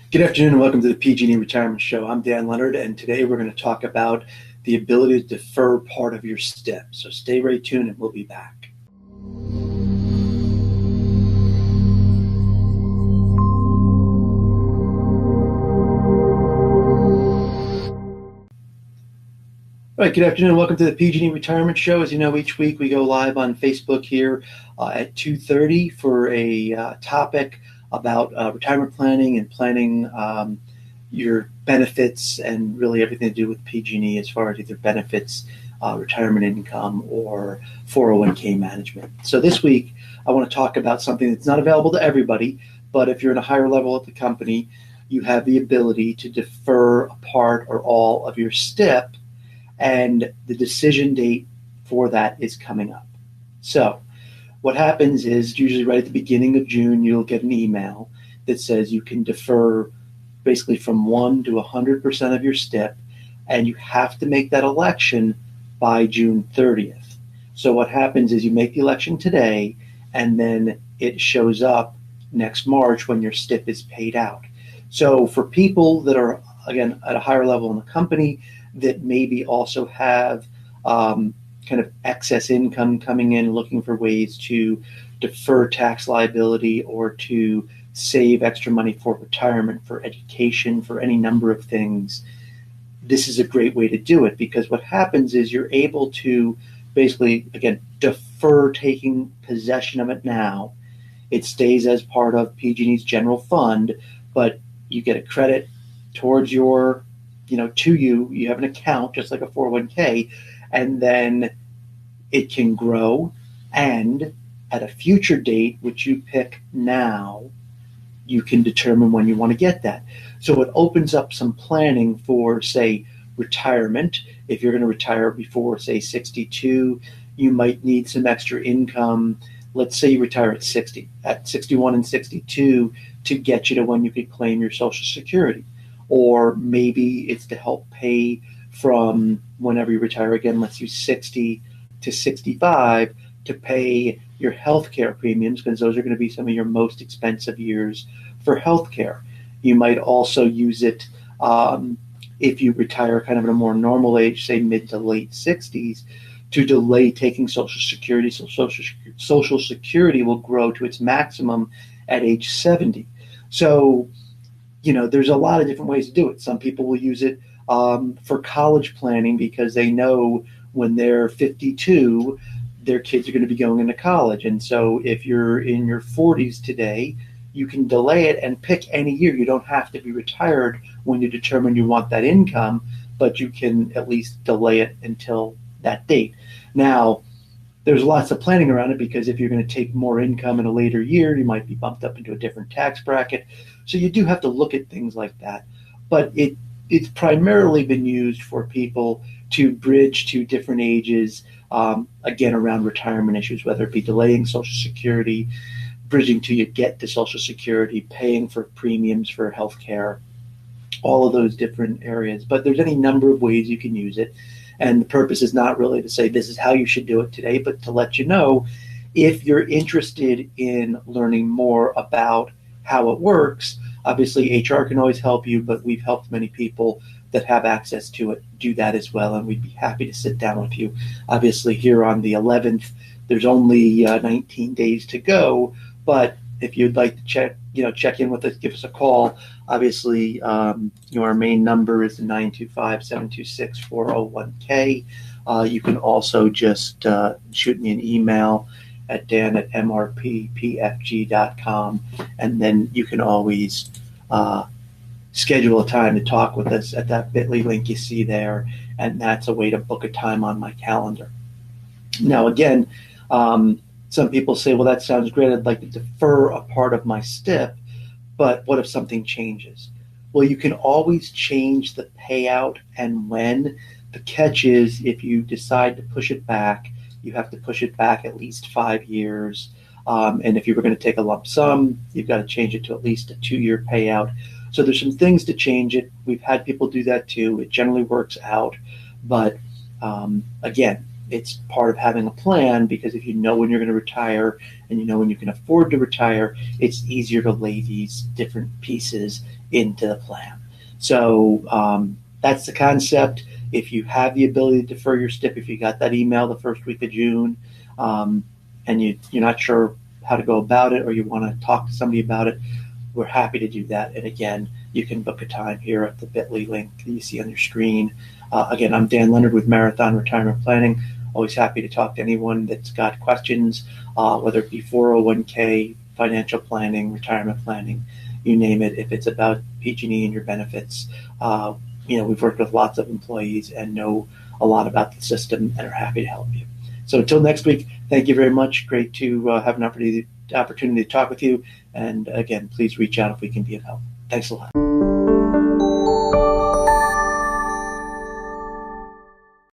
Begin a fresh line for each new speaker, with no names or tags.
Good afternoon and welcome to the PG&E Retirement Show. I'm Dan Leonard, and today we're going to talk about the ability to defer part of your STIP. So stay right tuned and we'll be back. All right, good afternoon and welcome to the PG&E Retirement Show. As you know, each week we go live on Facebook here at 2:30 for a topic about retirement planning and planning your benefits and really everything to do with PG&E as far as either benefits, retirement income, or 401k management. So this week I want to talk about something that's not available to everybody, but if you're in a higher level at the company, you have the ability to defer a part or all of your STIP, and the decision date for that is coming up. So what happens is usually right at the beginning of June, you'll get an email that says you can defer basically from 1 to 100% of your STIP, and you have to make that election by June 30th. So what happens is you make the election today, and then it shows up next March when your STIP is paid out. So for people that are, again, at a higher level in the company, that maybe also have kind of excess income coming in, looking for ways to defer tax liability or to save extra money for retirement, for education, for any number of things, this is a great way to do it, because what happens is you're able to basically, again, defer taking possession of it now. It stays as part of PG&E's general fund, but you get a credit towards your you have an account just like a 401k, and then it can grow, and at a future date, which you pick now, you can determine when you want to get that. So it opens up some planning for, say, retirement. If you're going to retire before, say, 62, you might need some extra income. Let's say you retire at 60, at 61 and 62 to get you to when you could claim your Social Security. Or maybe it's to help pay from whenever you retire again, let's use 60 to 65, to pay your health care premiums, because those are going to be some of your most expensive years for health care. You might also use it if you retire kind of at a more normal age, say mid to late 60s, to delay taking Social Security. So Social Security will grow to its maximum at age 70. So there's a lot of different ways to do it. Some people will use it for college planning, because they know when they're 52, their kids are going to be going into college. And so if you're in your 40s today, you can delay it and pick any year. You don't have to be retired when you determine you want that income, but you can at least delay it until that date. Now, there's lots of planning around it, because if you're going to take more income in a later year, you might be bumped up into a different tax bracket. So you do have to look at things like that. But it's primarily been used for people to bridge to different ages, again, around retirement issues, whether it be delaying Social Security, bridging till you get to Social Security, paying for premiums for health care, all of those different areas. But there's any number of ways you can use it. And the purpose is not really to say this is how you should do it today, but to let you know, if you're interested in learning more about how it works. Obviously, HR can always help you, but we've helped many people that have access to it do that as well, and we'd be happy to sit down with you. Obviously, here on the 11th, there's only 19 days to go, but if you'd like to check in with us, give us a call. Obviously, our main number is the 925-726-401k. You can also just shoot me an email at dan@mrppfg.com, and then you can always schedule a time to talk with us at that bit.ly link you see there, and that's a way to book a time on my calendar. Now, again, some people say, well, that sounds great. I'd like to defer a part of my STIP, but what if something changes? Well, you can always change the payout and when. The catch is, if you decide to push it back, you have to push it back at least 5 years. And if you were going to take a lump sum, you've got to change it to at least a 2-year payout. So there's some things to change it. We've had people do that too. It generally works out. But again, it's part of having a plan, because if you know when you're going to retire and you know when you can afford to retire, it's easier to lay these different pieces into the plan. So that's the concept. If you have the ability to defer your STIP, if you got that email the first week of June, and you're not sure how to go about it, or you want to talk to somebody about it, we're happy to do that. And again, you can book a time here at the bit.ly link that you see on your screen. Again, I'm Dan Leonard with Marathon Retirement Planning. Always happy to talk to anyone that's got questions, whether it be 401k, financial planning, retirement planning, you name it. If it's about PG&E and your benefits, we've worked with lots of employees and know a lot about the system and are happy to help you. So until next week, thank you very much. Great to have an opportunity to talk with you. And again, please reach out if we can be of help. Thanks a lot.